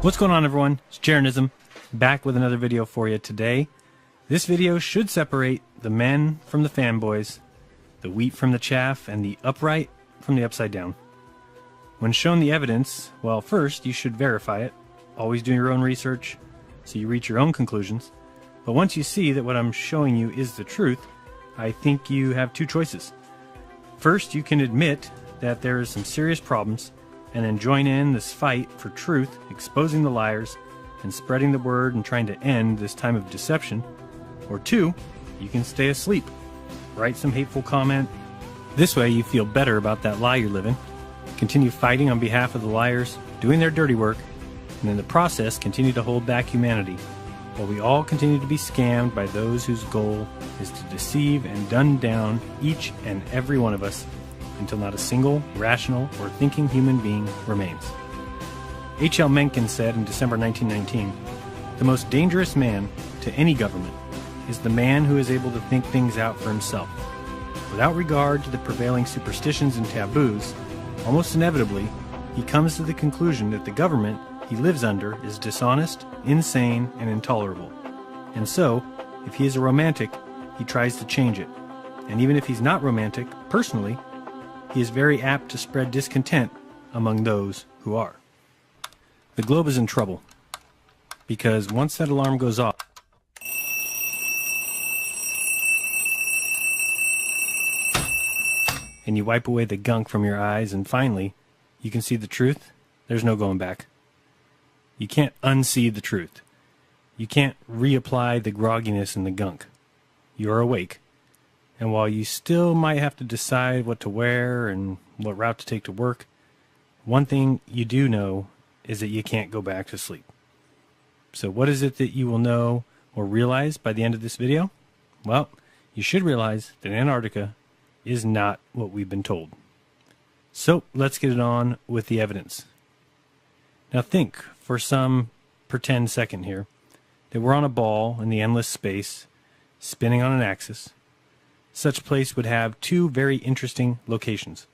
What's going on, everyone? It's Jaronism, back with another video for you today. This video should separate the men from the fanboys, the wheat from the chaff, and the upright from the upside down. When shown the evidence, well, first you should verify it, always do your own research so you reach your own conclusions. But once you see that what I'm showing you is the truth, I think you have two choices. First, you can admit that there is some serious problems and then join in this fight for truth, exposing the liars and spreading the word and trying to end this time of deception. Or two, you can stay asleep, write some hateful comment. This way you feel better about that lie you're living, continue fighting on behalf of the liars, doing their dirty work, and in the process continue to hold back humanity, while we all continue to be scammed by those whose goal is to deceive and dumb down each and every one of us until not a single rational or thinking human being remains. H.L. Mencken said in December 1919, "The most dangerous man to any government is the man who is able to think things out for himself. Without regard to the prevailing superstitions and taboos, almost inevitably, he comes to the conclusion that the government he lives under is dishonest, insane, and intolerable. And so, if he is a romantic, he tries to change it. And even if he's not romantic, personally, he is very apt to spread discontent among those who are." The globe is in trouble, because once that alarm goes off, and you wipe away the gunk from your eyes, and finally, you can see the truth, there's no going back. You can't unsee the truth. You can't reapply the grogginess and the gunk. You're awake. And while you still might have to decide what to wear and what route to take to work, one thing you do know is that you can't go back to sleep. So what is it that you will know or realize by the end of this video? Well, you should realize that Antarctica is not what we've been told. So let's get it on with the evidence. Now think for some pretend second here that we're on a ball in the endless space, spinning on an axis. Such place would have two very interesting locations,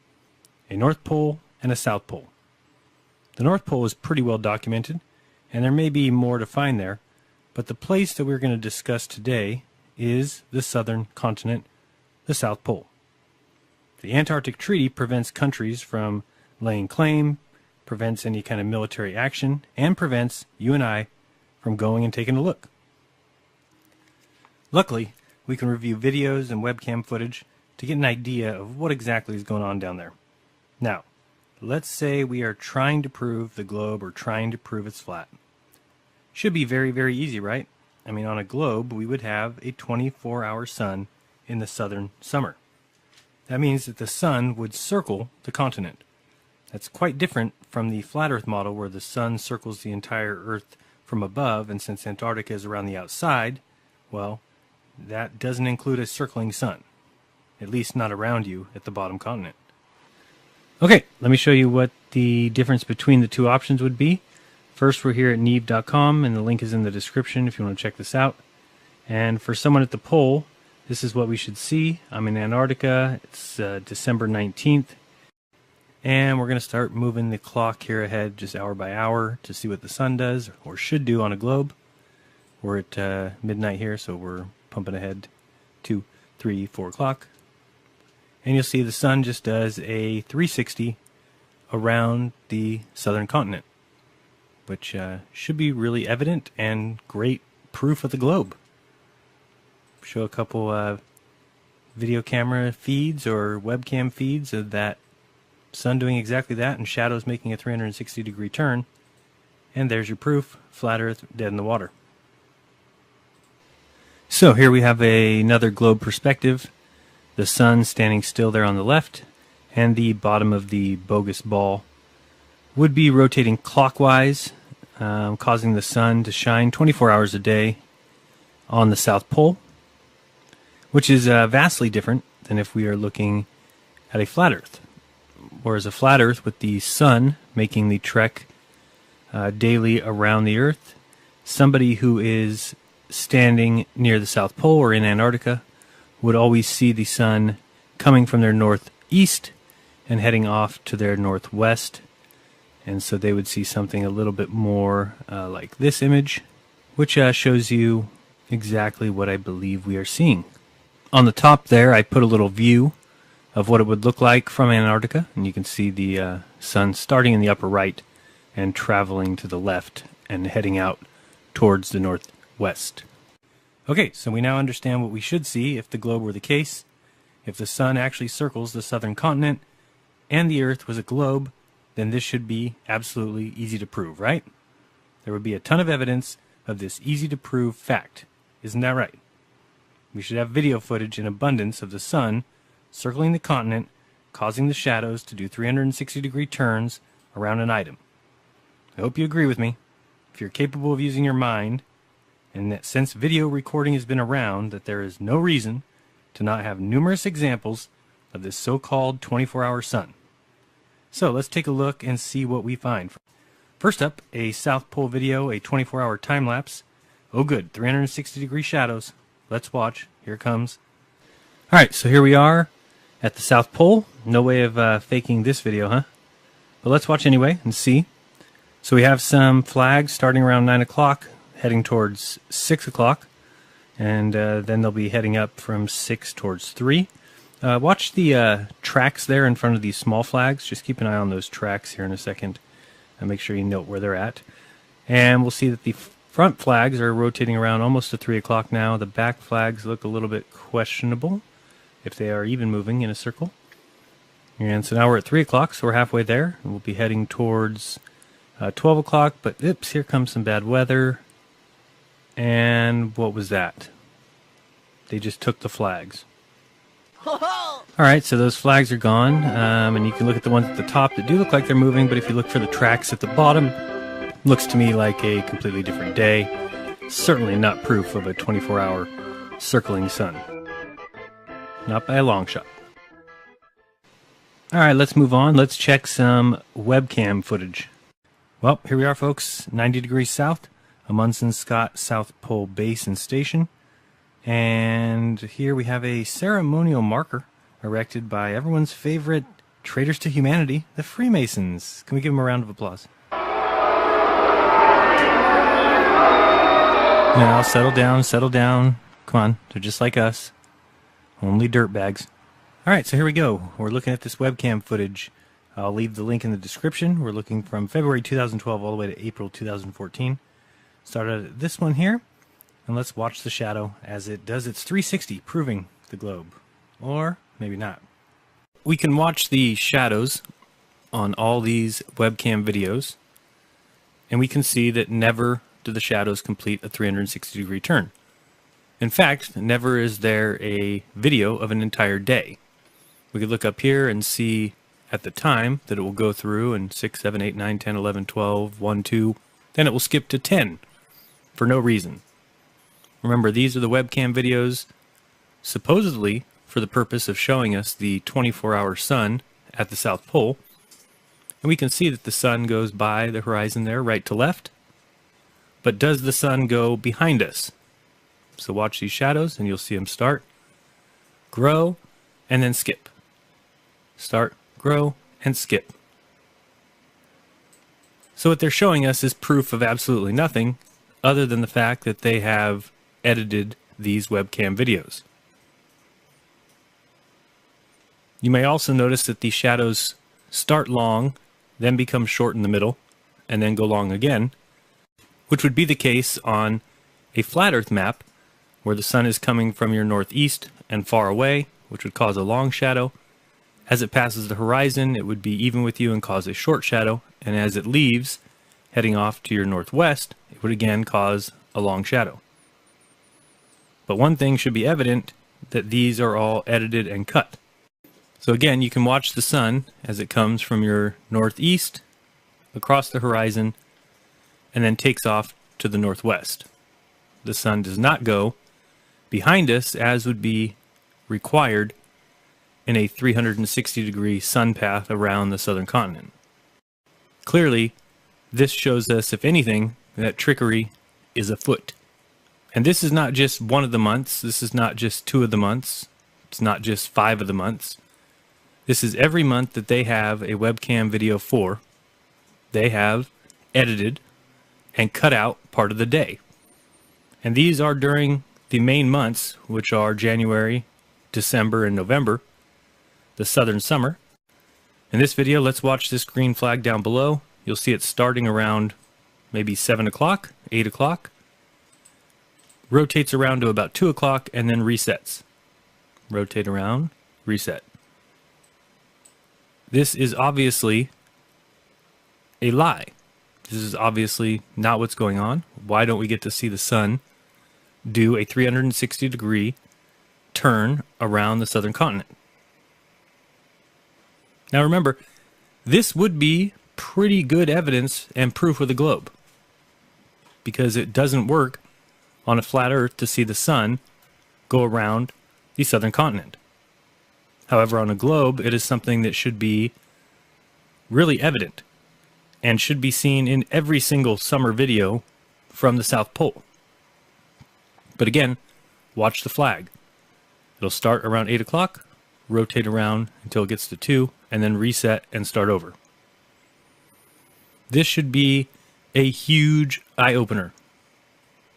a North Pole and a South Pole. The North Pole is pretty well documented, and there may be more to find there, but the place that we're going to discuss today is the southern continent, the South Pole. The Antarctic Treaty prevents countries from laying claim, prevents any kind of military action, and prevents you and I from going and taking a look. Luckily, we can review videos and webcam footage to get an idea of what exactly is going on down there. Now, let's say we are trying to prove the globe or trying to prove it's flat. Should be very, very easy, right? I mean, on a globe, we would have a 24-hour sun in the southern summer. That means that the sun would circle the continent. That's quite different from the flat Earth model where the sun circles the entire Earth from above, and since Antarctica is around the outside, well, that doesn't include a circling sun, at least not around you at the bottom continent. Okay, let me show you what the difference between the two options would be. First, we're here at N.W.O, and the link is in the description if you want to check this out. And for someone at the pole, this is what we should see. I'm in Antarctica. It's December 19th. And we're going to start moving the clock here ahead just hour by hour to see what the sun does, or should do on a globe. We're at midnight here, so we're pumping ahead 2, 3, 4 o'clock. And you'll see the sun just does a 360 around the southern continent, which should be really evident and great proof of the globe. Show a couple video camera feeds or webcam feeds of that sun doing exactly that, and shadows making a 360-degree turn. And there's your proof, flat Earth, dead in the water. So here we have another globe perspective. The sun standing still there on the left, and the bottom of the bogus ball would be rotating clockwise, causing the sun to shine 24 hours a day on the South Pole, which is vastly different than if we are looking at a flat Earth. Whereas a flat Earth with the sun making the trek daily around the Earth, somebody who is standing near the South Pole or in Antarctica would always see the sun coming from their northeast and heading off to their northwest And so they would see something a little bit more like this image, which shows you exactly what I believe we are seeing. On the top there, I put a little view of what it would look like from Antarctica, and you can see the sun starting in the upper right and traveling to the left and heading out towards the northwest. Okay, so we now understand what we should see if the globe were the case. If the sun actually circles the southern continent and the Earth was a globe, then this should be absolutely easy to prove, right? There would be a ton of evidence of this easy to prove fact. Isn't that right? We should have video footage in abundance of the sun circling the continent, causing the shadows to do 360-degree turns around an item. I hope you agree with me. If you're capable of using your mind, and that since video recording has been around, that there is no reason to not have numerous examples of this so-called 24-hour sun. So let's take a look and see what we find. First up, a South Pole video, a 24-hour time-lapse. Oh good, 360-degree shadows. Let's watch. Here it comes. Alright, so here we are at the South Pole. No way of faking this video, huh? But let's watch anyway and see. So we have some flags starting around 9 o'clock, heading towards 6 o'clock, and then they'll be heading up from 6 towards 3. Watch the tracks there in front of these small flags. Just keep an eye on those tracks here in a second and make sure you note where they're at. And we'll see that the front flags are rotating around almost to 3 o'clock now. The back flags look a little bit questionable, if they are even moving in a circle. And so now we're at 3 o'clock, so we're halfway there. And we'll be heading towards 12 o'clock, but oops, here comes some bad weather. And what was that? They just took the flags. Alright, so those flags are gone, and you can look at the ones at the top that do look like they're moving, but if you look for the tracks at the bottom, looks to me like a completely different day. Certainly not proof of a 24-hour circling sun. Not by a long shot. Alright, let's move on. Let's check some webcam footage. Well, here we are, folks. 90 degrees south, Amundsen Scott South Pole Base and Station. And here we have a ceremonial marker erected by everyone's favorite traitors to humanity, the Freemasons. Can we give them a round of applause? Now, settle down, settle down. Come on, they're just like us. Only dirtbags. Alright, so here we go. We're looking at this webcam footage. I'll leave the link in the description. We're looking from February 2012 all the way to April 2014. Started at this one here. And let's watch the shadow as it does its 360, proving the globe. Or maybe not. We can watch the shadows on all these webcam videos, and we can see that never do the shadows complete a 360-degree turn. In fact, never is there a video of an entire day. We could look up here and see at the time that it will go through and 6, 7, 8, 9, 10, 11, 12, 1, 2, then it will skip to 10 for no reason. Remember, these are the webcam videos supposedly for the purpose of showing us the 24-hour sun at the South Pole. And we can see that the sun goes by the horizon there, right to left. But does the sun go behind us? So watch these shadows and you'll see them start, grow, and then skip. Start, grow, and skip. So what they're showing us is proof of absolutely nothing other than the fact that they have edited these webcam videos. You may also notice that these shadows start long, then become short in the middle, and then go long again, which would be the case on a flat Earth map where the sun is coming from your northeast and far away, which would cause a long shadow. As it passes the horizon, it would be even with you and cause a short shadow, and as it leaves, heading off to your northwest, it would again cause a long shadow. But one thing should be evident, that these are all edited and cut. So again, you can watch the sun as it comes from your northeast, across the horizon, and then takes off to the northwest. The sun does not go behind us as would be required in a 360-degree sun path around the southern continent. Clearly, this shows us, if anything, that trickery is afoot. And this is not just one of the months, this is not just 2 of the months, it's not just 5 of the months. This is every month that they have a webcam video for, they have edited and cut out part of the day. And these are during the main months, which are January, December, and November, the southern summer. In this video, let's watch this green flag down below. You'll see it starting around maybe 7 o'clock, 8 o'clock, rotates around to about 2 o'clock, and then resets. Rotate around, reset. This is obviously a lie. This is obviously not what's going on. Why don't we get to see the sun do a 360-degree turn around the southern continent? Now remember, this would be pretty good evidence and proof with a globe, because it doesn't work on a flat Earth to see the sun go around the southern continent. However, on a globe, it is something that should be really evident and should be seen in every single summer video from the South Pole. But again, watch the flag. It'll start around 8 o'clock, rotate around until it gets to 2, and then reset and start over. This should be a huge eye-opener.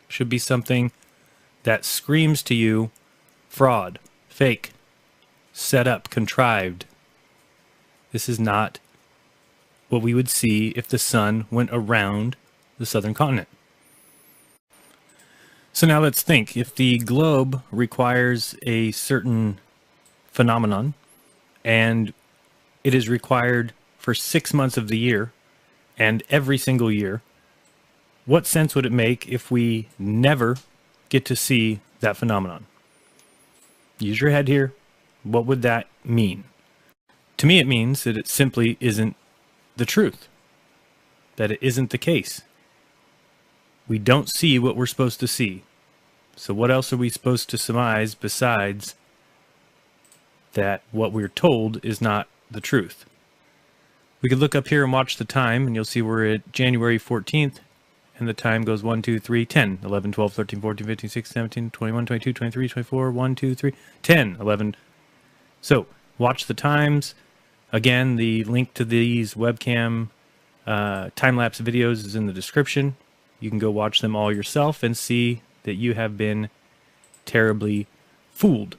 Should be something that screams to you fraud, fake, set up, contrived. This is not what we would see if the sun went around the southern continent. So now let's think. If the globe requires a certain phenomenon, and it is required for 6 months of the year and every single year, what sense would it make if we never get to see that phenomenon? Use your head here. What would that mean? To me, it means that it simply isn't the truth, that it isn't the case. We don't see what we're supposed to see. So what else are we supposed to surmise besides that what we're told is not the truth? We could look up here and watch the time, and you'll see we're at January 14th, and the time goes 1, 2, 3, 10, 11, 12, 13, 14, 15, 16, 17, 21, 22, 23, 24, 1, 2, 3, 10, 11. So watch the times. Again, the link to these webcam time-lapse videos is in the description. You can go watch them all yourself and see that you have been terribly fooled.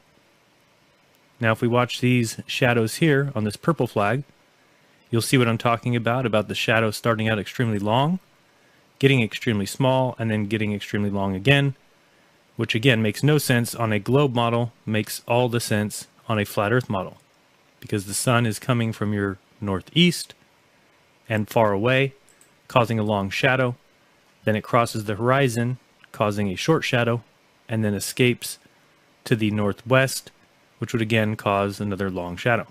Now, if we watch these shadows here on this purple flag, you'll see what I'm talking about the shadow starting out extremely long, getting extremely small, and then getting extremely long again, which again makes no sense on a globe model, makes all the sense on a flat Earth model, because the sun is coming from your northeast and far away, causing a long shadow. Then it crosses the horizon, causing a short shadow, and then escapes to the northwest, which would again cause another long shadow.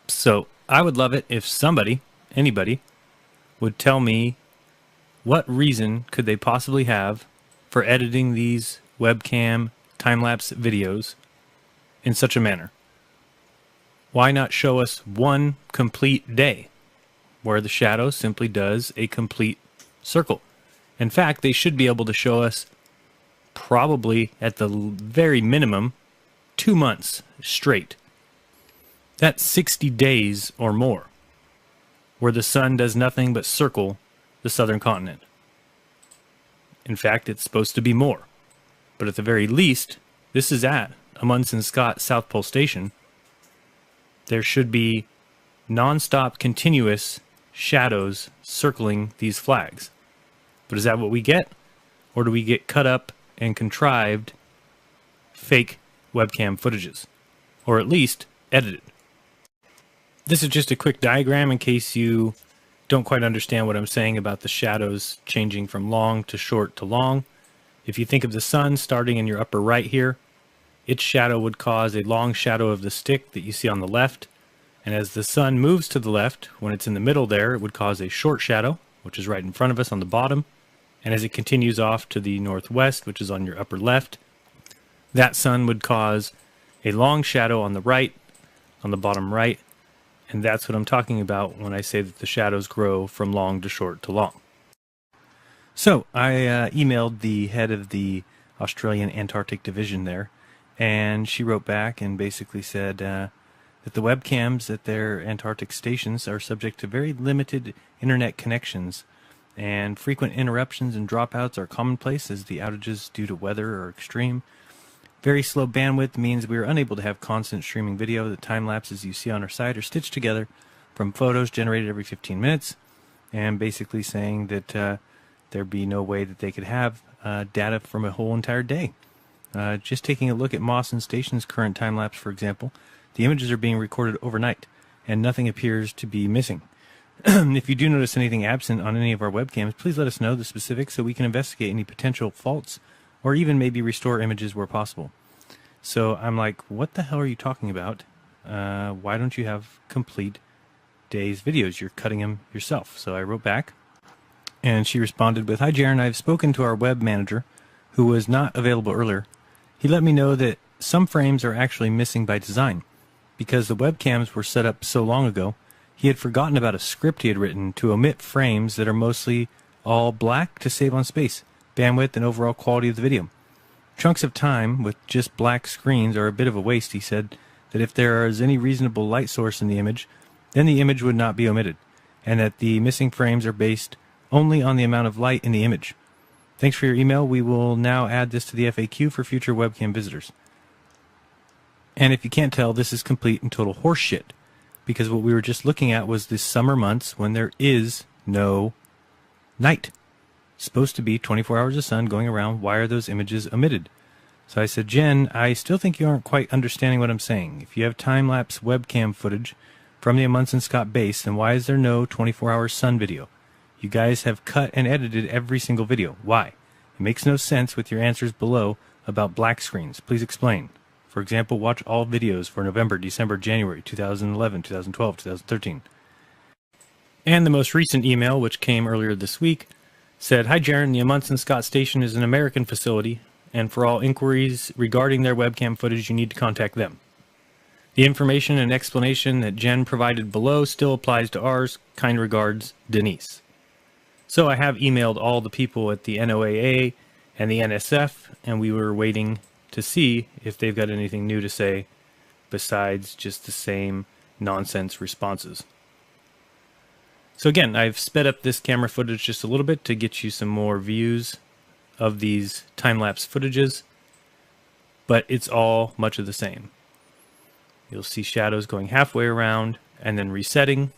So I would love it if somebody, anybody, would tell me what reason could they possibly have for editing these webcam time-lapse videos in such a manner. Why not show us one complete day where the shadow simply does a complete circle? In fact, they should be able to show us probably at the very minimum 2 months straight. That's 60 days or more where the sun does nothing but circle the southern continent. In fact, it's supposed to be more. But at the very least, this is at Amundsen Scott South Pole Station. There should be non-stop continuous shadows circling these flags. But is that what we get? Or do we get cut up and contrived fake webcam footages? Or at least edited? This is just a quick diagram in case you don't quite understand what I'm saying about the shadows changing from long to short to long. If you think of the sun starting in your upper right here, its shadow would cause a long shadow of the stick that you see on the left. And as the sun moves to the left, when it's in the middle there, it would cause a short shadow, which is right in front of us on the bottom. And as it continues off to the northwest, which is on your upper left, that sun would cause a long shadow on the right, on the bottom right. And that's what I'm talking about when I say that the shadows grow from long to short to long. So I emailed the head of the Australian Antarctic Division there, and she wrote back and basically said that that the webcams at their Antarctic stations are subject to very limited internet connections, and frequent interruptions and dropouts are commonplace as the outages due to weather are extreme. Very slow bandwidth means we are unable to have constant streaming video. The time lapses you see on our site are stitched together from photos generated every 15 minutes, and basically saying that there'd be no way that they could have data from a whole entire day. Just taking a look at Mawson Station's current time lapse, for example, the images are being recorded overnight, and nothing appears to be missing. If you do notice anything absent on any of our webcams, please let us know the specifics so we can investigate any potential faults, or even maybe restore images where possible. So I'm like, what the hell are you talking about? Why don't you have complete day's videos? You're cutting them yourself. So I wrote back, and she responded with, "Hi Jaren, I've spoken to our web manager, who was not available earlier. He let me know that some frames are actually missing by design. Because the webcams were set up so long ago, he had forgotten about a script he had written to omit frames that are mostly all black to save on space, bandwidth, and overall quality of the video. Chunks of time with just black screens are a bit of a waste," he said, "that if there is any reasonable light source in the image, then the image would not be omitted, and that the missing frames are based only on the amount of light in the image. Thanks for your email. We will now add this to the FAQ for future webcam visitors." And if you can't tell, this is complete and total horseshit, because what we were just looking at was the summer months when there is no night. It's supposed to be 24 hours of sun going around. Why are those images omitted? So I said, "Jen, I still think you aren't quite understanding what I'm saying. If you have time-lapse webcam footage from the Amundsen Scott base, then why is there no 24-hour sun video? You guys have cut and edited every single video. Why? It makes no sense with your answers below about black screens. Please explain. For example, watch all videos for November, December, January, 2011, 2012, 2013. And the most recent email, which came earlier this week, said, "Hi Jaren, the Amundsen Scott Station is an American facility, and for all inquiries regarding their webcam footage, you need to contact them. The information and explanation that Jen provided below still applies to ours. Kind regards, Denise." So I have emailed all the people at the NOAA and the NSF, and we were waiting to see if they've got anything new to say besides just the same nonsense responses. So again, I've sped up this camera footage just a little bit to get you some more views of these time-lapse footages, but it's all much of the same. You'll see shadows going halfway around and then resetting.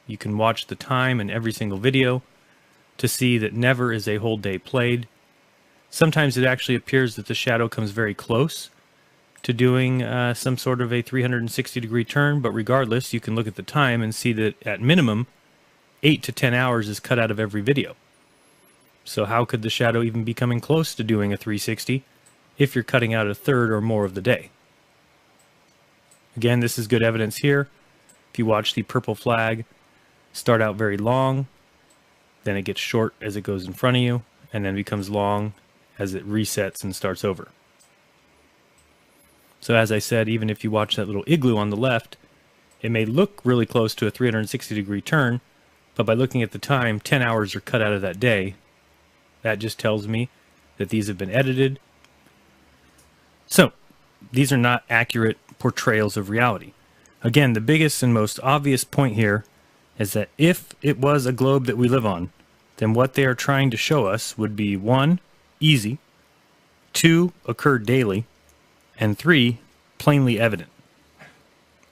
You can watch the time in every single video to see that never is a whole day played. Sometimes it actually appears that the shadow comes very close to doing some sort of a 360-degree turn, but regardless, you can look at the time and see that at minimum, 8 to 10 hours is cut out of every video. So how could the shadow even be coming close to doing a 360 if you're cutting out a third or more of the day? Again, this is good evidence here. If you watch the purple flag start out very long, then it gets short as it goes in front of you, and then becomes long as it resets and starts over. So as I said, even if you watch that little igloo on the left, it may look really close to a 360-degree turn, but by looking at the time, 10 hours are cut out of that day. That just tells me that these have been edited. So, these are not accurate portrayals of reality. Again, the biggest and most obvious point here is that if it was a globe that we live on, then what they are trying to show us would be 1, easy, 2, occur daily, and 3, plainly evident.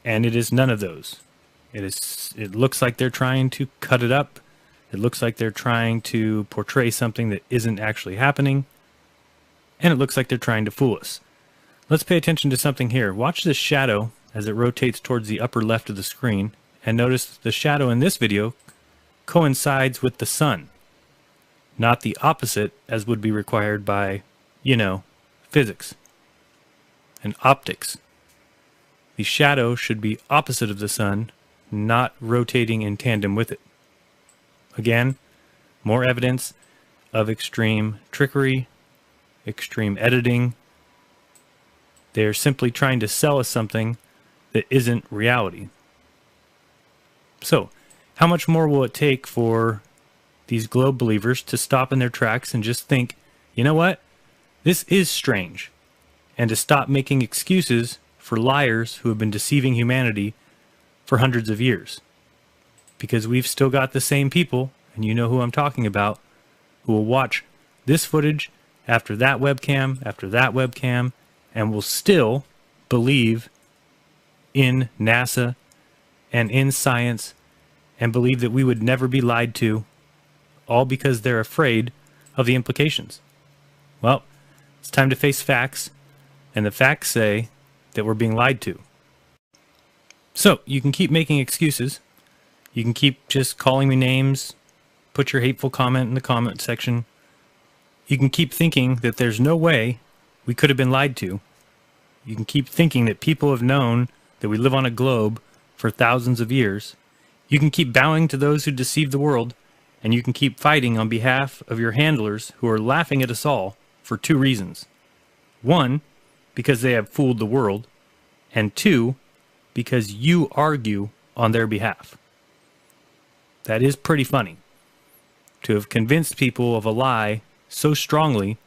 And it is none of those. It looks like they're trying to cut it up. It looks like they're trying to portray something that isn't actually happening. And it looks like they're trying to fool us. Let's pay attention to something here. Watch this shadow as it rotates towards the upper left of the screen, and notice the shadow in this video coincides with the sun, not the opposite as would be required by, physics and optics. The shadow should be opposite of the sun, not rotating in tandem with it. Again, more evidence of extreme trickery, extreme editing. They're simply trying to sell us something that isn't reality. So, how much more will it take for these globe believers to stop in their tracks and just think, you know what? This is strange. And to stop making excuses for liars who have been deceiving humanity for hundreds of years. Because we've still got the same people, and you know who I'm talking about, who will watch this footage after that webcam, and will still believe in NASA and in science and believe that we would never be lied to, all because they're afraid of the implications. Well, it's time to face facts, and the facts say that we're being lied to. So, you can keep making excuses. You can keep just calling me names, put your hateful comment in the comment section. You can keep thinking that there's no way we could have been lied to. You can keep thinking that people have known that we live on a globe for thousands of years. You can keep bowing to those who deceive the world, and you can keep fighting on behalf of your handlers who are laughing at us all for two reasons. One, because they have fooled the world, and two, because you argue on their behalf. That is pretty funny, to have convinced people of a lie so strongly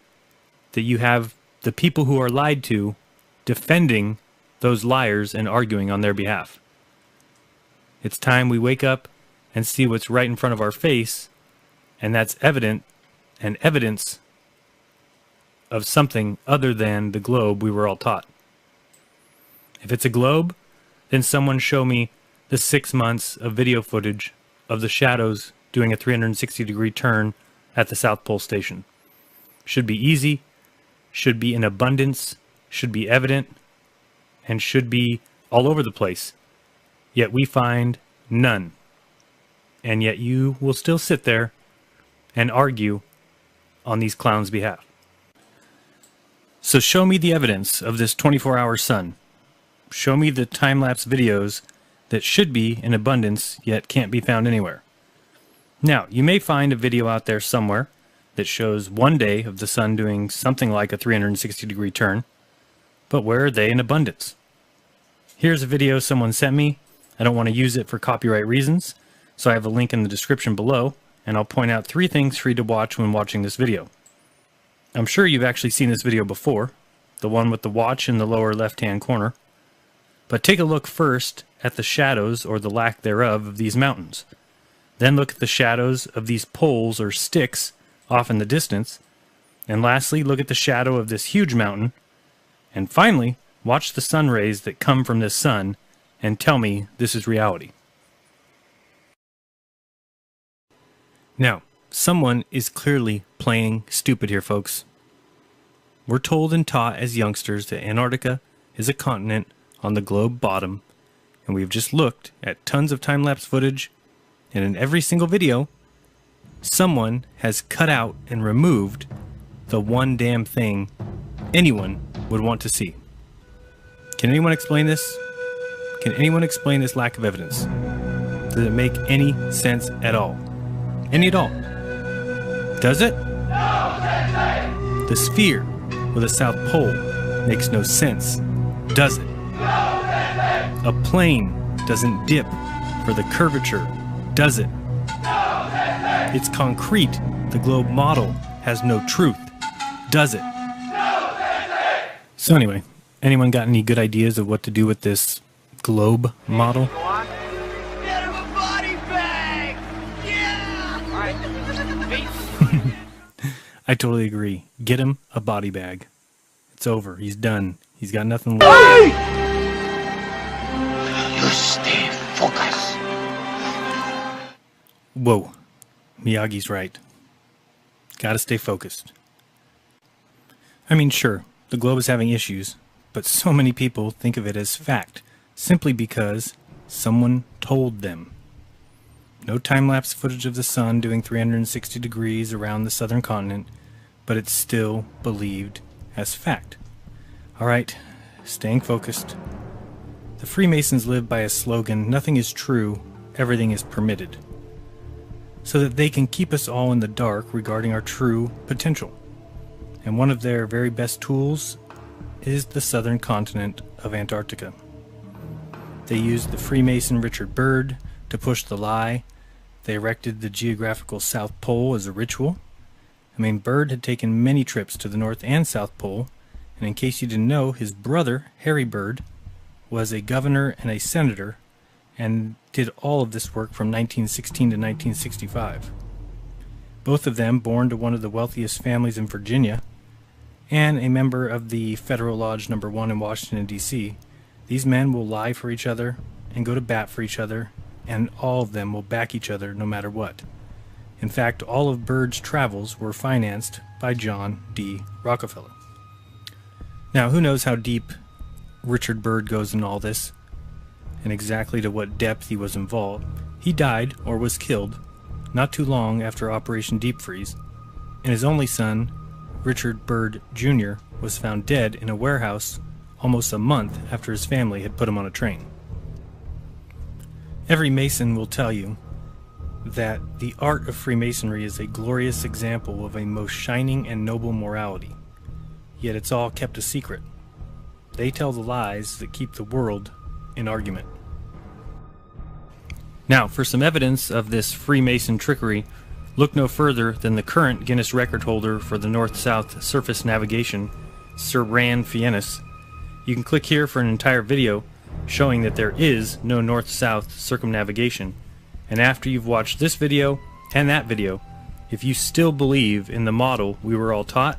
that you have the people who are lied to defending those liars and arguing on their behalf. It's time we wake up and see what's right in front of our face, and that's evident and evidence of something other than the globe we were all taught. If it's a globe, then someone show me the 6 months of video footage of the shadows doing a 360-degree turn at the South Pole Station. Should be easy, should be in abundance, should be evident, and should be all over the place. Yet we find none. And yet you will still sit there and argue on these clowns' behalf. So show me the evidence of this 24-hour sun. Show me the time-lapse videos that should be in abundance yet can't be found anywhere. Now, you may find a video out there somewhere that shows one day of the sun doing something like a 360-degree turn, but where are they in abundance? Here's a video someone sent me. I don't want to use it for copyright reasons, so I have a link in the description below, and I'll point out 3 things for you to watch when watching this video. I'm sure you've actually seen this video before, the one with the watch in the lower left-hand corner. But take a look first at the shadows, or the lack thereof, of these mountains. Then look at the shadows of these poles or sticks off in the distance. And lastly, look at the shadow of this huge mountain. And finally, watch the sun rays that come from this sun and tell me this is reality. Now, someone is clearly playing stupid here, folks. We're told and taught as youngsters that Antarctica is a continent on the globe bottom, and we've just looked at tons of time-lapse footage, and in every single video, someone has cut out and removed the one damn thing anyone would want to see. Can anyone explain this? Can anyone explain this lack of evidence? Does it make any sense at all? Any at all? Does it? The sphere with a South Pole makes no sense, does it? A plane doesn't dip for the curvature, does it? It's concrete. The globe model has no truth, does it? So anyway, anyone got any good ideas of what to do with this globe model? Get him a body bag! Yeah! All right. I totally agree. Get him a body bag. It's over. He's done. He's got nothing left. You stay focused. Whoa. Miyagi's right. Gotta stay focused. I mean, sure, the globe is having issues, but so many people think of it as fact, simply because someone told them. No time-lapse footage of the sun doing 360 degrees around the southern continent, but it's still believed as fact. Alright, staying focused. The Freemasons live by a slogan, nothing is true, everything is permitted, so that they can keep us all in the dark regarding our true potential. And one of their very best tools is the southern continent of Antarctica. They used the Freemason Richard Byrd to push the lie. They erected the geographical South Pole as a ritual. I mean, Byrd had taken many trips to the North and South Pole, and in case you didn't know, his brother, Harry Byrd, was a governor and a senator, and did all of this work from 1916 to 1965. Both of them born to one of the wealthiest families in Virginia, and a member of the Federal Lodge No.1 in Washington, D.C. These men will lie for each other and go to bat for each other, and all of them will back each other no matter what. In fact, all of Byrd's travels were financed by John D. Rockefeller. Now, who knows how deep Richard Byrd goes in all this, and exactly to what depth he was involved. He died, or was killed, not too long after Operation Deep Freeze, and his only son, Richard Byrd Jr., was found dead in a warehouse almost a month after his family had put him on a train. Every Mason will tell you that the art of Freemasonry is a glorious example of a most shining and noble morality, yet it's all kept a secret. They tell the lies that keep the world in argument. Now, for some evidence of this Freemason trickery, look no further than the current Guinness record holder for the North-South surface navigation, Sir Ran Fiennes. You can click here for an entire video showing that there is no north-south circumnavigation. And after you've watched this video and that video, if you still believe in the model we were all taught,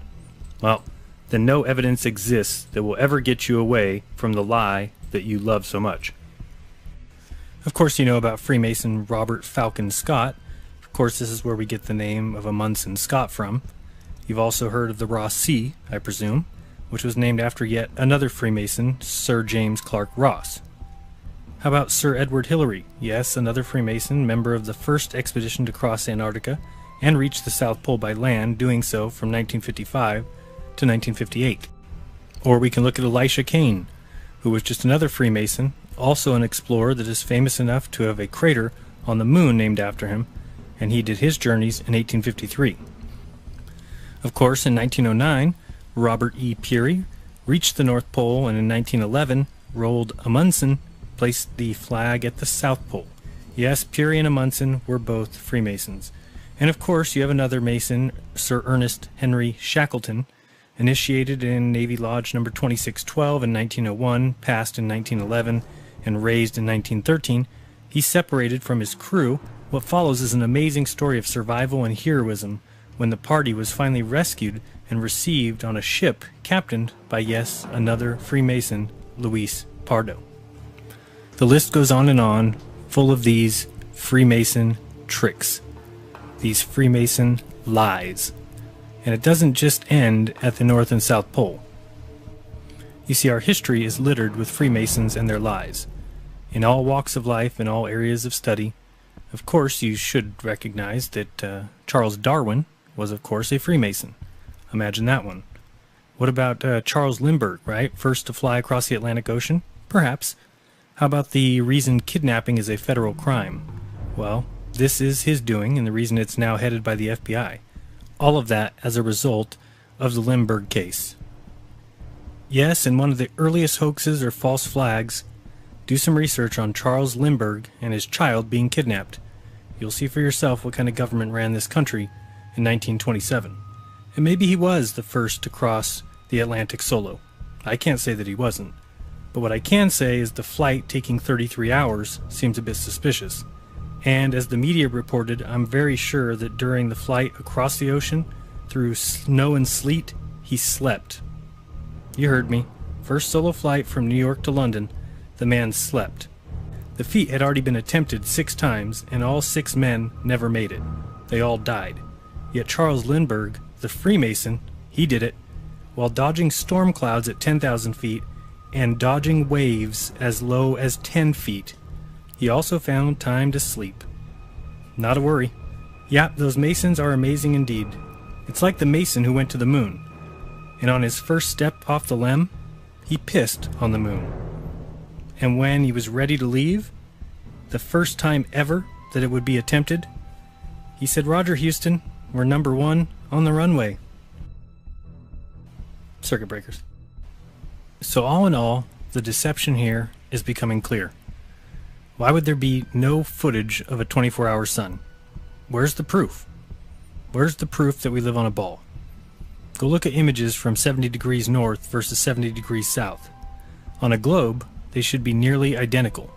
well, then no evidence exists that will ever get you away from the lie that you love so much. Of course, you know about Freemason Robert Falcon Scott. Of course, this is where we get the name of Amundsen Scott from. You've also heard of the Ross Sea, I presume, which was named after yet another Freemason, Sir James Clark Ross. How about Sir Edward Hillary? Yes, another Freemason, member of the first expedition to cross Antarctica and reach the South Pole by land, doing so from 1955 to 1958. Or we can look at Elisha Kane, who was just another Freemason, also an explorer that is famous enough to have a crater on the moon named after him, and he did his journeys in 1853. Of course, in 1909, Robert E. Peary reached the North Pole, and in 1911, Roald Amundsen placed the flag at the South Pole. Yes, Peary and Amundsen were both Freemasons. And of course, you have another Mason, Sir Ernest Henry Shackleton, initiated in Navy Lodge No. 2612 in 1901, passed in 1911, and raised in 1913. He separated from his crew. What follows is an amazing story of survival and heroism when the party was finally rescued and received on a ship captained by, yes, another Freemason, Luis Pardo. The list goes on, full of these Freemason tricks, these Freemason lies. And it doesn't just end at the North and South Pole. You see, our history is littered with Freemasons and their lies. In all walks of life, in all areas of study. Of course, you should recognize that Charles Darwin was, of course, a Freemason. Imagine that one. What about Charles Lindbergh, right? First to fly across the Atlantic Ocean? Perhaps. How about the reason kidnapping is a federal crime? Well, this is his doing, and the reason it's now headed by the FBI. All of that as a result of the Lindbergh case. Yes, in one of the earliest hoaxes or false flags, do some research on Charles Lindbergh and his child being kidnapped. You'll see for yourself what kind of government ran this country in 1927. And maybe he was the first to cross the Atlantic solo. I can't say that he wasn't. But what I can say is the flight taking 33 hours seems a bit suspicious. And as the media reported, I'm very sure that during the flight across the ocean, through snow and sleet, he slept. You heard me. First solo flight from New York to London, the man slept. The feat had already been attempted 6 times, and all 6 men never made it. They all died. Yet Charles Lindbergh, the Freemason, he did it, while dodging storm clouds at 10,000 feet and dodging waves as low as 10 feet. He also found time to sleep. Not a worry. Yeah, those Masons are amazing indeed. It's like the Mason who went to the moon, and on his first step off the LEM, he pissed on the moon. And when he was ready to leave, the first time ever that it would be attempted, he said, "Roger, Houston, we're number 1 on the runway." Circuit breakers. So all in all, the deception here is becoming clear. Why would there be no footage of a 24-hour sun? Where's the proof? Where's the proof that we live on a ball? Go look at images from 70 degrees north versus 70 degrees south. On a globe, they should be nearly identical.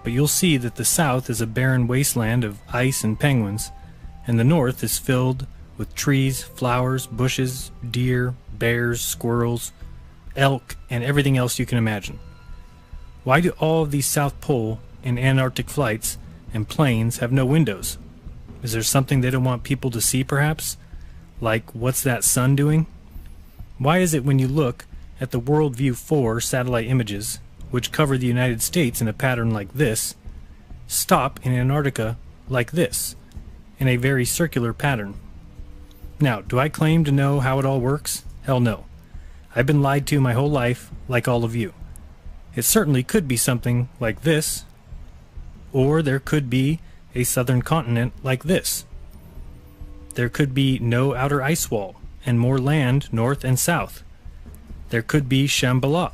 But you'll see that the south is a barren wasteland of ice and penguins, and the north is filled with trees, flowers, bushes, deer, bears, squirrels, elk, and everything else you can imagine. Why do all of these South Pole and Antarctic flights and planes have no windows? Is there something they don't want people to see, perhaps? Like, what's that sun doing? Why is it when you look at the Worldview 4 satellite images, which cover the United States in a pattern like this, stop in Antarctica like this, in a very circular pattern? Now, do I claim to know how it all works? Hell no. I've been lied to my whole life, like all of you. It certainly could be something like this, or there could be a southern continent like this. There could be no outer ice wall, and more land north and south. There could be Shambhala.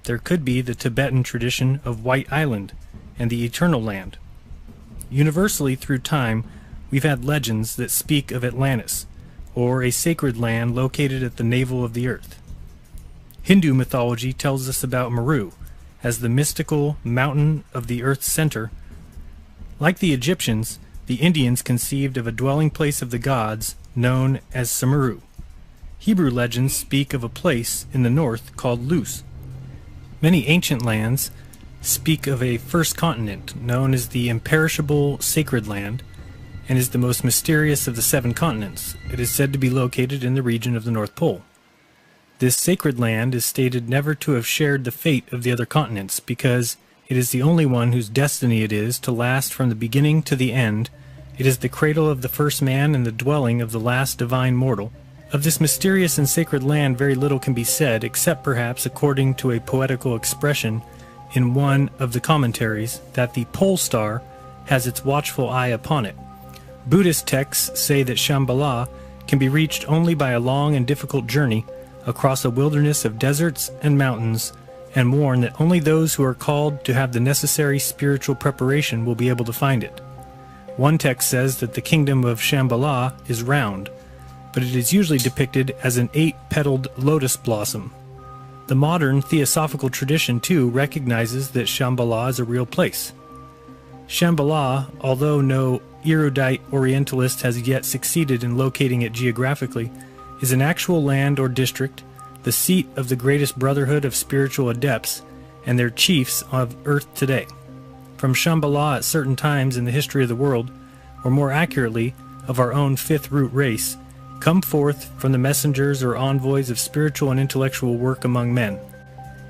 There could be the Tibetan tradition of White Island and the Eternal Land. Universally through time, we've had legends that speak of Atlantis, or a sacred land located at the navel of the earth. Hindu mythology tells us about Meru as the mystical mountain of the earth's center. Like the Egyptians, the Indians conceived of a dwelling place of the gods known as Samaru. Hebrew legends speak of a place in the north called Luz. Many ancient lands speak of a first continent known as the imperishable sacred land, and is the most mysterious of the 7 continents. It is said to be located in the region of the North Pole. This sacred land is stated never to have shared the fate of the other continents, because it is the only one whose destiny it is to last from the beginning to the end. It is the cradle of the first man and the dwelling of the last divine mortal. Of this mysterious and sacred land very little can be said, except perhaps according to a poetical expression in one of the commentaries, that the pole star has its watchful eye upon it. Buddhist texts say that Shambhala can be reached only by a long and difficult journey across a wilderness of deserts and mountains, and warn that only those who are called to have the necessary spiritual preparation will be able to find it. One text says that the kingdom of Shambhala is round, but it is usually depicted as an 8-petaled lotus blossom. The modern theosophical tradition, too, recognizes that Shambhala is a real place. Shambhala, although no erudite Orientalist has yet succeeded in locating it geographically, is an actual land or district, the seat of the greatest brotherhood of spiritual adepts and their chiefs of earth today. From Shambhala at certain times in the history of the world, or more accurately, of our own fifth root race, come forth from the messengers or envoys of spiritual and intellectual work among men.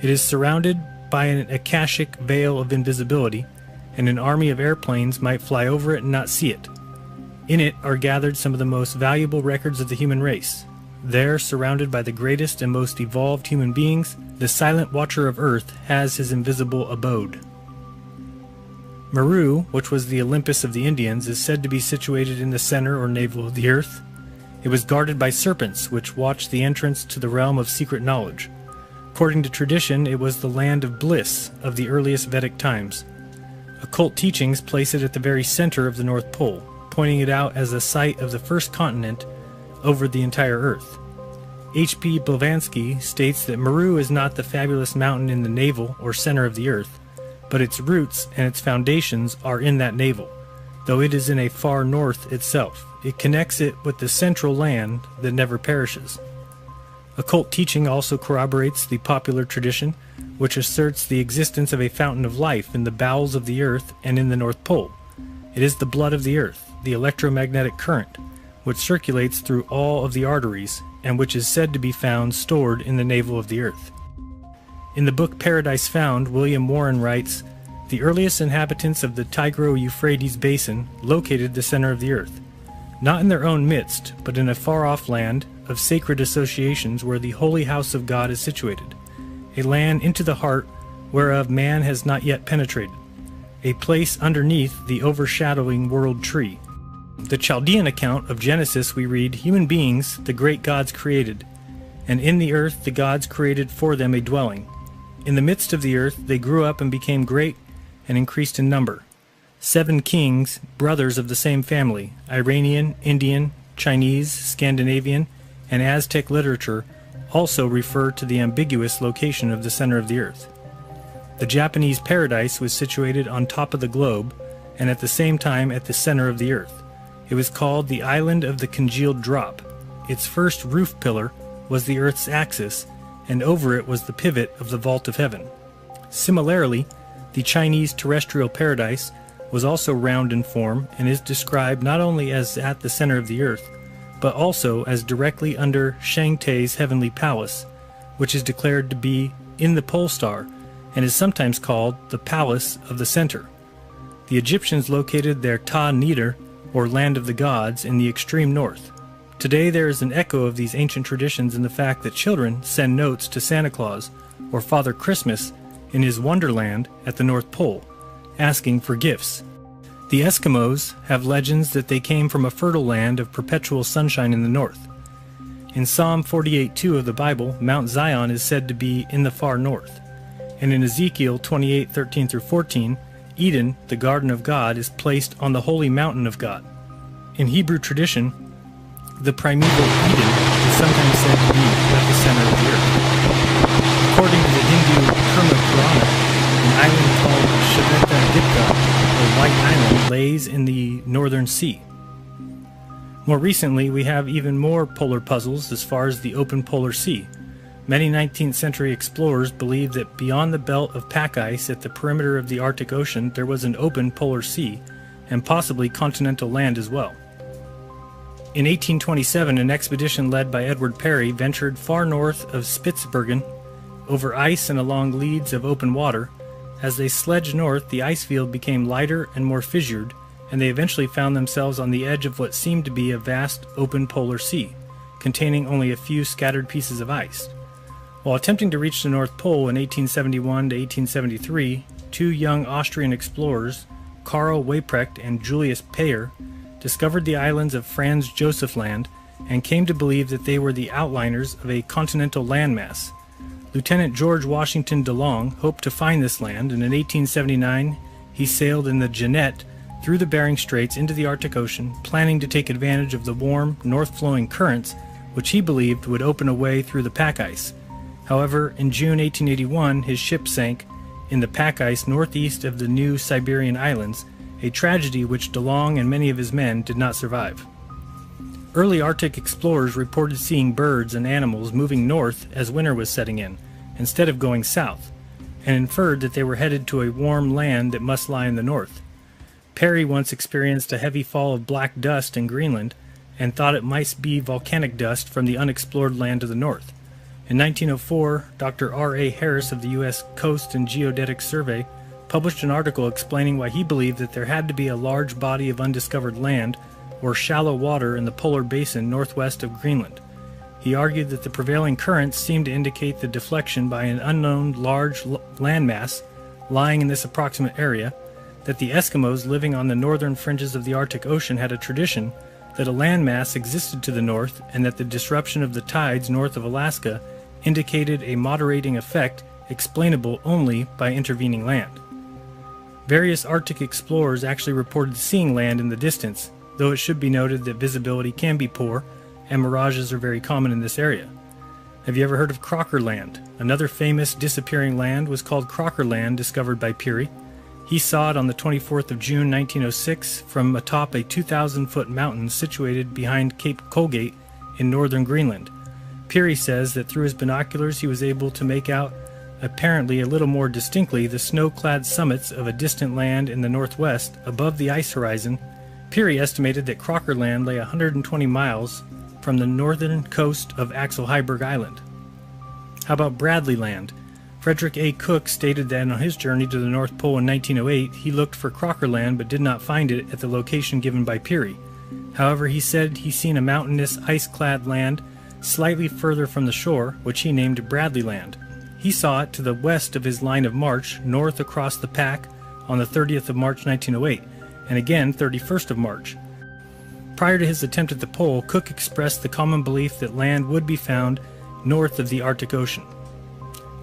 It is surrounded by an akashic veil of invisibility, and an army of airplanes might fly over it and not see it. In it are gathered some of the most valuable records of the human race. There, surrounded by the greatest and most evolved human beings, the silent watcher of earth has his invisible abode. Meru, which was the Olympus of the Indians, is said to be situated in the center or navel of the earth. It was guarded by serpents, which watched the entrance to the realm of secret knowledge. According to tradition, it was the land of bliss of the earliest Vedic times. Occult teachings place it at the very center of the North Pole, pointing it out as the site of the first continent over the entire Earth. H.P. Blavatsky states that Meru is not the fabulous mountain in the navel or center of the Earth, but its roots and its foundations are in that navel, though it is in a far north itself. It connects it with the central land that never perishes. Occult teaching also corroborates the popular tradition, which asserts the existence of a fountain of life in the bowels of the Earth and in the North Pole. It is the blood of the Earth, the electromagnetic current, which circulates through all of the arteries, and which is said to be found stored in the navel of the Earth. In the book Paradise Found, William Warren writes, "The earliest inhabitants of the Tigro-Euphrates basin located the center of the Earth, not in their own midst, but in a far-off land of sacred associations where the holy house of God is situated, a land into the heart whereof man has not yet penetrated, a place underneath the overshadowing world tree." The Chaldean account of Genesis we read, "Human beings the great gods created, and in the earth the gods created for them a dwelling. In the midst of the earth they grew up and became great and increased in number. 7 kings, brothers of the same family, Iranian, Indian, Chinese, Scandinavian, and Aztec literature also refer to the ambiguous location of the center of the earth." The Japanese paradise was situated on top of the globe, and at the same time at the center of the earth. It was called the Island of the Congealed Drop. Its first roof pillar was the earth's axis, and over it was the pivot of the vault of heaven. Similarly, the Chinese terrestrial paradise was also round in form and is described not only as at the center of the earth, but also as directly under Shangtai's heavenly palace, which is declared to be in the pole star and is sometimes called the Palace of the Center. The Egyptians located their Ta Neder, or Land of the Gods, in the extreme north. Today there is an echo of these ancient traditions in the fact that children send notes to Santa Claus, or Father Christmas, in his Wonderland at the North Pole, asking for gifts. The Eskimos have legends that they came from a fertile land of perpetual sunshine in the north. In Psalm 48:2 of the Bible, Mount Zion is said to be in the far north. And in Ezekiel 28:13-14, Eden, the garden of God, is placed on the holy mountain of God. In Hebrew tradition, the primeval Eden is sometimes said to be at the center of the earth. According to the Hindu Karma Purana, an island called Shvetadipta, or White Island, lays in the northern sea. More recently, we have even more polar puzzles as far as the open polar sea. Many 19th century explorers believed that beyond the belt of pack ice at the perimeter of the Arctic Ocean there was an open polar sea, and possibly continental land as well. In 1827, an expedition led by Edward Parry ventured far north of Spitsbergen, over ice and along leads of open water. As they sledged north, the ice field became lighter and more fissured, and they eventually found themselves on the edge of what seemed to be a vast open polar sea, containing only a few scattered pieces of ice. While attempting to reach the North Pole in 1871 to 1873, two young Austrian explorers, Karl Weyprecht and Julius Payer, discovered the islands of Franz Josef Land and came to believe that they were the outliners of a continental landmass. Lieutenant George Washington DeLong hoped to find this land, and in 1879 he sailed in the Jeannette through the Bering Straits into the Arctic Ocean, planning to take advantage of the warm, north-flowing currents, which he believed would open a way through the pack ice. However, in June 1881, his ship sank in the pack ice northeast of the New Siberian Islands, a tragedy which DeLong and many of his men did not survive. Early Arctic explorers reported seeing birds and animals moving north as winter was setting in, instead of going south, and inferred that they were headed to a warm land that must lie in the north. Parry once experienced a heavy fall of black dust in Greenland and thought it might be volcanic dust from the unexplored land to the north. In 1904, Dr. R.A. Harris of the U.S. Coast and Geodetic Survey published an article explaining why he believed that there had to be a large body of undiscovered land or shallow water in the polar basin northwest of Greenland. He argued that the prevailing currents seemed to indicate the deflection by an unknown large landmass lying in this approximate area, that the Eskimos living on the northern fringes of the Arctic Ocean had a tradition that a landmass existed to the north, and that the disruption of the tides north of Alaska indicated a moderating effect explainable only by intervening land. Various Arctic explorers actually reported seeing land in the distance, though it should be noted that visibility can be poor and mirages are very common in this area. Have you ever heard of Crocker Land? Another famous disappearing land was called Crocker Land, discovered by Peary. He saw it on the 24th of June 1906 from atop a 2,000-foot mountain situated behind Cape Colgate in northern Greenland. Peary says that through his binoculars he was able to make out, apparently a little more distinctly, the snow-clad summits of a distant land in the northwest above the ice horizon. Peary estimated that Crocker Land lay 120 miles from the northern coast of Axel Heiberg Island. How about Bradley Land? Frederick A. Cook stated that on his journey to the North Pole in 1908 he looked for Crocker Land but did not find it at the location given by Peary. However, he said he seen a mountainous, ice-clad land slightly further from the shore, which he named Bradley Land. He saw it to the west of his line of march, north across the pack, on the 30th of March 1908, and again 31st of March. Prior to his attempt at the pole, Cook expressed the common belief that land would be found north of the Arctic Ocean.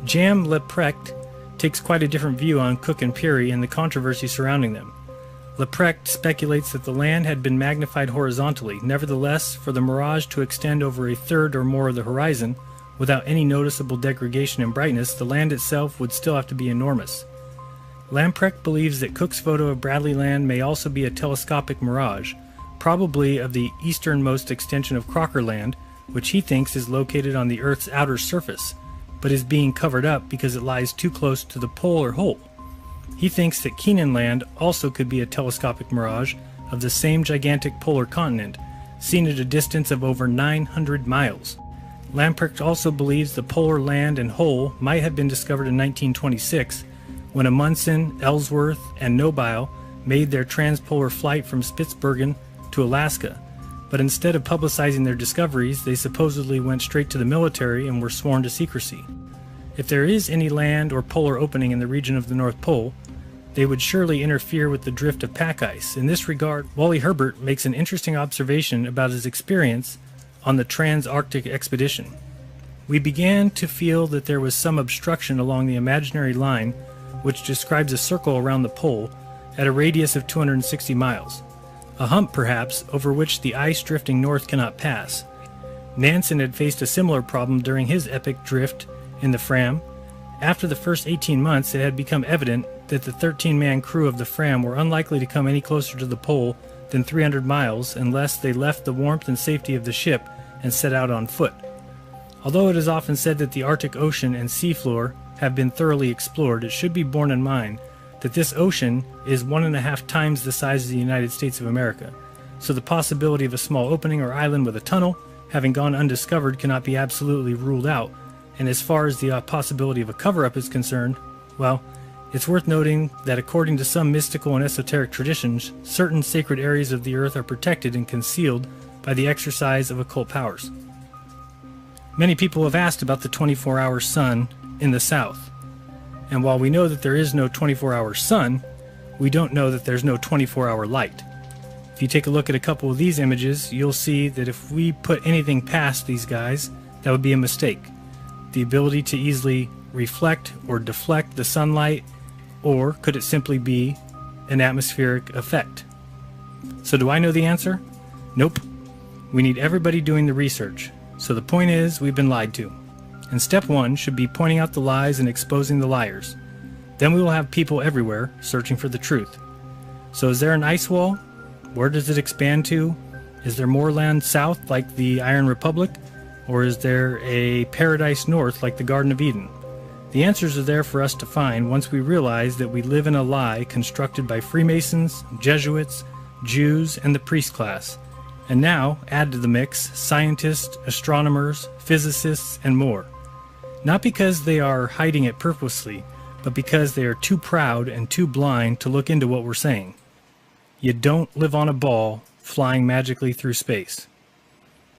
Jan Leprecht takes quite a different view on Cook and Peary and the controversy surrounding them. Leprecht speculates that the land had been magnified horizontally. Nevertheless, for the mirage to extend over a third or more of the horizon, without any noticeable degradation in brightness, the land itself would still have to be enormous. Lamprecht believes that Cook's photo of Bradley Land may also be a telescopic mirage, probably of the easternmost extension of Crocker Land, which he thinks is located on the Earth's outer surface, but is being covered up because it lies too close to the polar hole. He thinks that Keenan Land also could be a telescopic mirage of the same gigantic polar continent, seen at a distance of over 900 miles. Lamprecht also believes the polar land and hole might have been discovered in 1926, when Amundsen, Ellsworth, and N.W.O made their transpolar flight from Spitsbergen to Alaska, but instead of publicizing their discoveries, they supposedly went straight to the military and were sworn to secrecy. If there is any land or polar opening in the region of the North Pole, they would surely interfere with the drift of pack ice. In this regard, Wally Herbert makes an interesting observation about his experience on the Trans-Arctic expedition. We began to feel that there was some obstruction along the imaginary line which describes a circle around the pole at a radius of 260 miles. A hump, perhaps, over which the ice drifting north cannot pass. Nansen had faced a similar problem during his epic drift in the Fram. After the first 18 months, it had become evident that the 13-man crew of the Fram were unlikely to come any closer to the pole than 300 miles unless they left the warmth and safety of the ship and set out on foot. Although it is often said that the Arctic Ocean and seafloor have been thoroughly explored, it should be borne in mind that this ocean is 1.5 times the size of the United States of America, so the possibility of a small opening or island with a tunnel having gone undiscovered cannot be absolutely ruled out, and as far as the possibility of a cover-up is concerned, well, it's worth noting that according to some mystical and esoteric traditions, certain sacred areas of the earth are protected and concealed by the exercise of occult powers. Many people have asked about the 24-hour sun in the south, and while we know that there is no 24-hour sun, we don't know that there's no 24-hour light. If you take a look at a couple of these images, you'll see that if we put anything past these guys, that would be a mistake. The ability to easily reflect or deflect the sunlight, or could it simply be an atmospheric effect? So do I know the answer? Nope. We need everybody doing the research. So the point is, we've been lied to. And step one should be pointing out the lies and exposing the liars. Then we will have people everywhere searching for the truth. So is there an ice wall? Where does it expand to? Is there more land south like the Iron Republic? Or is there a paradise north like the Garden of Eden? The answers are there for us to find once we realize that we live in a lie constructed by Freemasons, Jesuits, Jews, and the priest class. And now, add to the mix scientists, astronomers, physicists, and more. Not because they are hiding it purposely, but because they are too proud and too blind to look into what we're saying. You don't live on a ball flying magically through space.